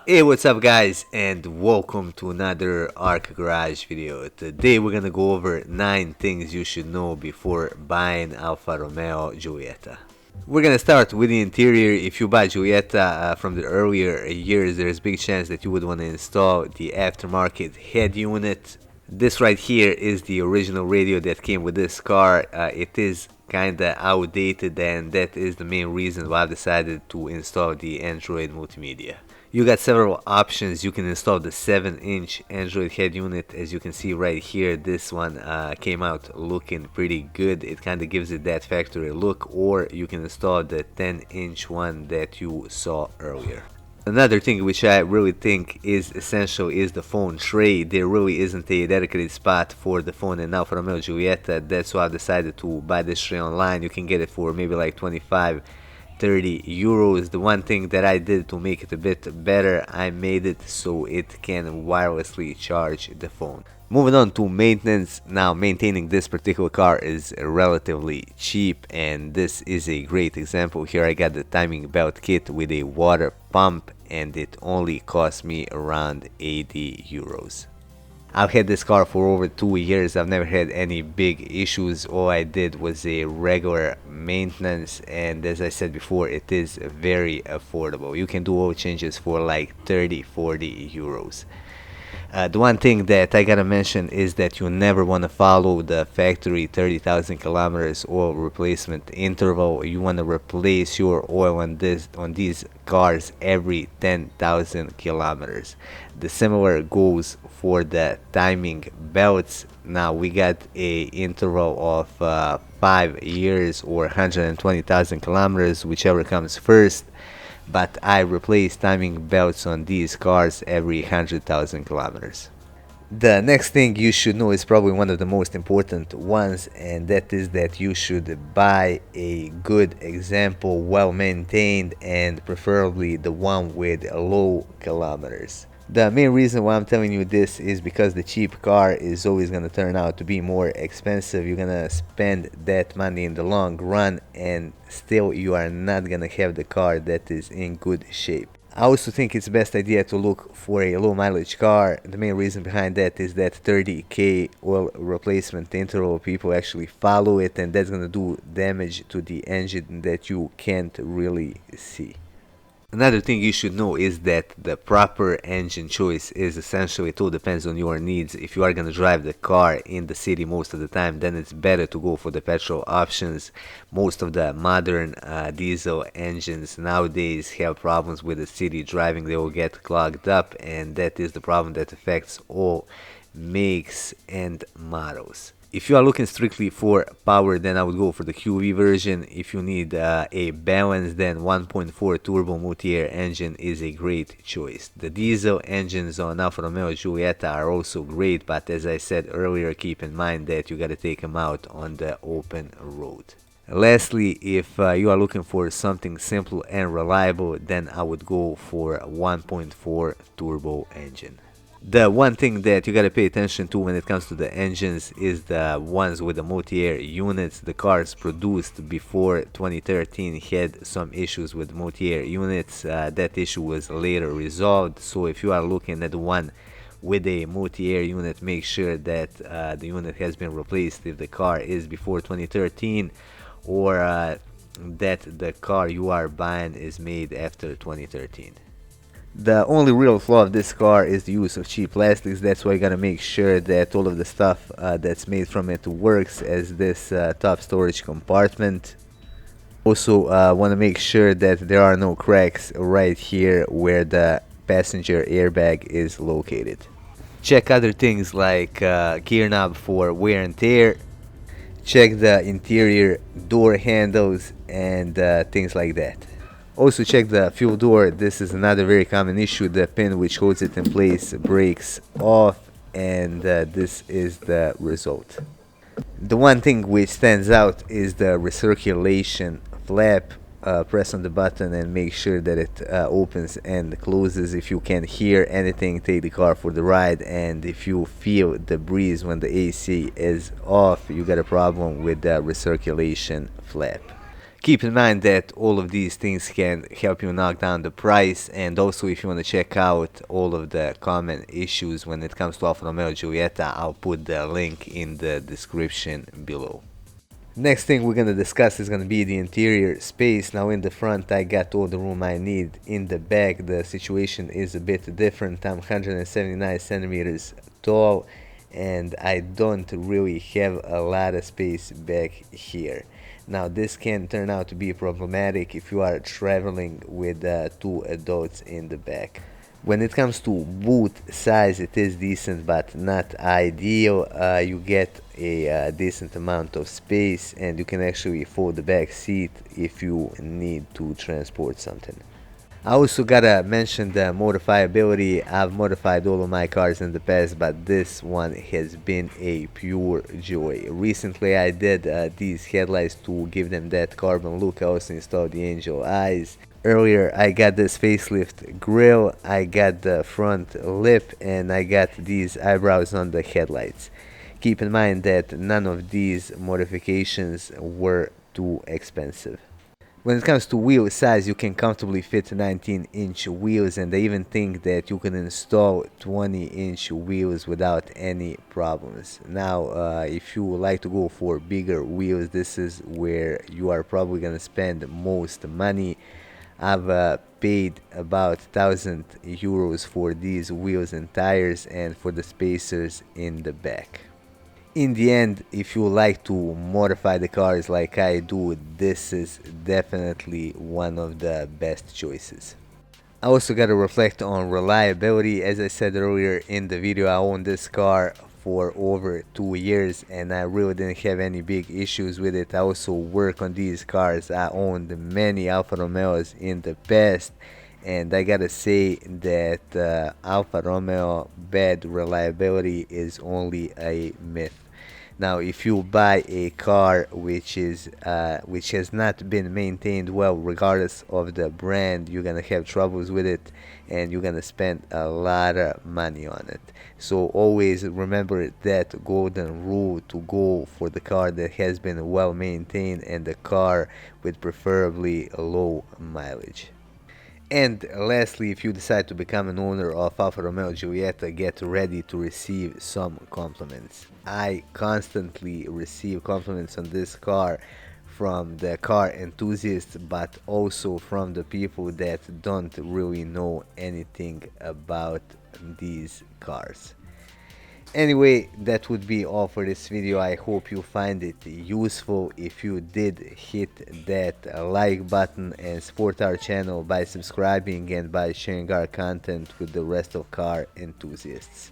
Hey, what's up guys, and welcome to another Arc Garage video. Today we're gonna go over 9 things you should know before buying Alfa Romeo Giulietta. We're gonna start with the interior. If you buy Giulietta from the earlier years, there's a big chance that you would want to install the aftermarket head unit. This right here is the original radio that came with this car. It is kinda outdated, and that is the main reason why I've decided to install the Android multimedia. You got several options. You can install the 7-inch Android head unit. As you can see right here, this one came out looking pretty good. It kind of gives it that factory look, or you can install the 10-inch one that you saw earlier. Another thing which I really think is essential is the phone tray. There really isn't a dedicated spot for the phone in Alfa Romeo Giulietta. That's why I decided to buy this tray online. You can get it for maybe like 25-30 euros. The one thing that I did to make it a bit better, I made it so it can wirelessly charge the phone. Moving on to maintenance. Now, maintaining this particular car is relatively cheap, and this is a great example. Here I got the timing belt kit with a water pump, and it only cost me around 80 euros. I've had this car for over 2 years. I've never had any big issues. All I did was a regular maintenance, and as I said before, it is very affordable. You can do oil changes for like 30-40 euros. The one thing that I gotta mention is that you never want to follow the factory 30,000 kilometers oil replacement interval. You want to replace your oil on these cars every 10,000 kilometers. The similar goes for the timing belts. Now we got a interval of 5 years or 120,000 kilometers, whichever comes first, but I replace timing belts on these cars every 100,000 kilometers. The next thing you should know is probably one of the most important ones, and that is that you should buy a good example, well maintained, and preferably the one with low kilometers. The main reason why I'm telling you this is because the cheap car is always going to turn out to be more expensive. You're going to spend that money in the long run, and still you are not going to have the car that is in good shape. I also think it's best idea to look for a low mileage car. The main reason behind that is that 30k oil replacement interval, people actually follow it, and that's going to do damage to the engine that you can't really see. Another thing you should know is that the proper engine choice is essential. It all depends on your needs. If you are going to drive the car in the city most of the time, then it's better to go for the petrol options. Most of the modern diesel engines nowadays have problems with the city driving. They will get clogged up, and that is the problem that affects all makes and models. If you are looking strictly for power, then I would go for the QV version. If you need a balance, then 1.4 turbo multi-air engine is a great choice. The diesel engines on Alfa Romeo Giulietta are also great, but as I said earlier, keep in mind that you gotta take them out on the open road. Lastly, if you are looking for something simple and reliable, then I would go for a 1.4 turbo engine. The one thing that you gotta pay attention to when it comes to the engines is the ones with the multi-air units. The cars produced before 2013 had some issues with multi-air units. That issue was later resolved, so if you are looking at the one with a multi-air unit, make sure that the unit has been replaced if the car is before 2013, or that the car you are buying is made after 2013. The only real flaw of this car is the use of cheap plastics. That's why you gotta make sure that all of the stuff that's made from it works, as this top storage compartment. Also want to make sure that there are no cracks right here where the passenger airbag is located. Check other things like gear knob for wear and tear. Check the interior door handles and things like that. Also check the fuel door. This is another very common issue. The pin which holds it in place breaks off, and this is the result. The one thing which stands out is the recirculation flap. Press on the button and make sure that it opens and closes. If you can hear anything, take the car for the ride, and if you feel the breeze when the AC is off, you got a problem with the recirculation flap. Keep in mind that all of these things can help you knock down the price, and also if you want to check out all of the common issues when it comes to Alfa Romeo Giulietta, I'll put the link in the description below. Next thing we're gonna discuss is gonna be the interior space. Now in the front I got all the room I need. In the back the situation is a bit different. I'm 179 centimeters tall and I don't really have a lot of space back here. Now this can turn out to be problematic if you are traveling with two adults in the back. When it comes to boot size, it is decent but not ideal. You get a decent amount of space and you can actually fold the back seat if you need to transport something. I also gotta mention the modifiability. I've modified all of my cars in the past, but this one has been a pure joy. Recently I did these headlights to give them that carbon look. I also installed the angel eyes. Earlier I got this facelift grille, I got the front lip, and I got these eyebrows on the headlights. Keep in mind that none of these modifications were too expensive. When it comes to wheel size, you can comfortably fit 19-inch wheels, and I even think that you can install 20-inch wheels without any problems. Now, if you would like to go for bigger wheels, this is where you are probably gonna spend most money. I've paid about 1,000 euros for these wheels and tires and for the spacers in the back. In the end, if you like to modify the cars like I do, this is definitely one of the best choices. I also gotta reflect on reliability. As I said earlier in the video, I owned this car for over 2 years and I really didn't have any big issues with it. I also work on these cars. I owned many Alfa Romeos in the past and I gotta say that Alfa Romeo bad reliability is only a myth. Now, if you buy a car which has not been maintained well, regardless of the brand, you're gonna have troubles with it, and you're gonna spend a lot of money on it. So always remember that golden rule to go for the car that has been well maintained and the car with preferably a low mileage. And lastly, if you decide to become an owner of Alfa Romeo Giulietta, get ready to receive some compliments. I constantly receive compliments on this car from the car enthusiasts, but also from the people that don't really know anything about these cars. Anyway, that would be all for this video. I hope you find it useful. If you did, hit that like button and support our channel by subscribing and by sharing our content with the rest of car enthusiasts.